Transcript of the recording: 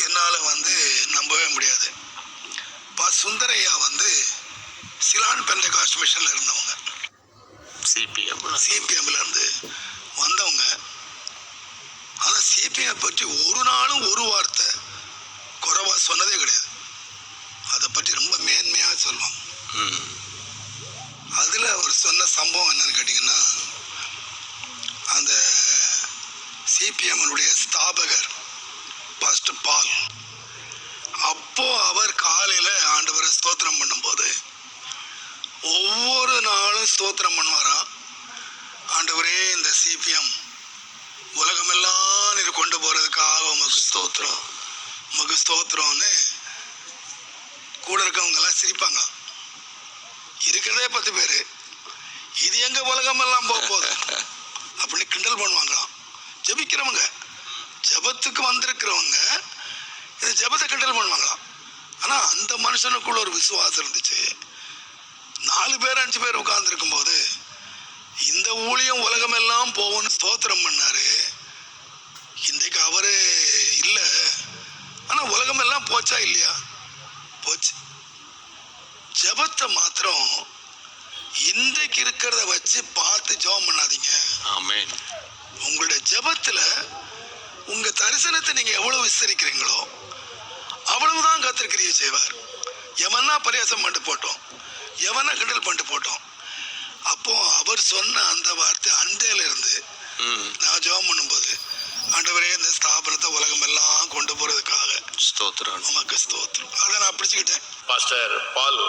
என்னால் நம்பவே முடியாது. சுந்தரையா சிலான் பெந்தகாஸ்ட் மிஷனில் இருந்தவங்க, சிபிஎம்ல இருந்து வந்தவங்க. ஆனால் சிபிஎம் பற்றி ஒரு நாளும் ஒரு வார்த்தை குறைவா சொன்னதே கிடையாது. அதை பற்றி ரொம்ப மேன்மையாக சொல்லுவாங்க. அதில் அவர் சொன்ன சம்பவம் என்னன்னு கேட்டிங்கன்னா, அந்த சிபிஎம்னுடைய ஸ்தாபகர் பாஸ்டர் பால், அப்போ அவர் காலையில் ஆண்டவரை ஸ்தோத்திரம் பண்ணும்போது ஒவ்வொரு நாளும் ஸ்தோத்திரம் பண்ணுவாராம். ஆண்டவரே, இந்த சிபிஎம் உலகமெல்லாம் நீர் கொண்டு போறதுக்காக உமக்கு ஸ்தோத்திரம், உமக்கு ஸ்தோத்திரம்னு கூட இருக்கவங்க எல்லாம் சிரிப்பாங்க. இருக்கிறதே 10 பேர், இது எங்க உலகமெல்லாம் போக போகுது அப்படின்னு கிண்டல் பண்ணுவாங்களாம். ஜெபிக்கிறவங்க, ஜெபத்துக்கு வந்திருக்கிறவங்க இந்த ஜெபத்தை கிண்டல் பண்ணுவாங்களாம். ஆனா அந்த மனுஷனுக்குள்ள ஒரு விசுவாசம் இருந்துச்சு. 4 பேர் 5 பேர் உட்கார்ந்து இருக்கும் போது இந்த ஊழியம் உலகமெல்லாம் போகும்னு ஸ்தோத்திரம் பண்ணாரு. இன்றைக்கு அவரு இல்லை, ஆனா உலகமெல்லாம் போச்சா இல்லையா? போச்சு. ஜெபத்தை மாத்திரம் இன்றைக்கு இருக்கிறத வச்சு பார்த்து ஜெபம் பண்ணாதீங்க. ஆமென். உங்களுடைய ஜெபத்துல உங்க தரிசனத்தை நீங்க எவ்வளவு விஸ்தரிக்கிறீங்களோ அவ்வளவுதான் கர்த்தர் கிரியை செய்வார். எவனா பரியாசம் பண்ணிட்டு போட்டோம், எவனா கிண்டல் பண்ணிட்டு போட்டோம். அப்போ அவர் சொன்ன அந்த வார்த்தை அண்டையில இருந்து நான் ஜெபம் பண்ணும்போது, ஆண்டவரே, இந்த ஸ்தாபனத்தை உலகம் எல்லாம் கொண்டு போறதுக்காக ஸ்தோத்திரம், உமக்கு ஸ்தோத்திரம், அதை நான் பிடிச்சுக்கிட்டேன். பாஸ்டர் பால்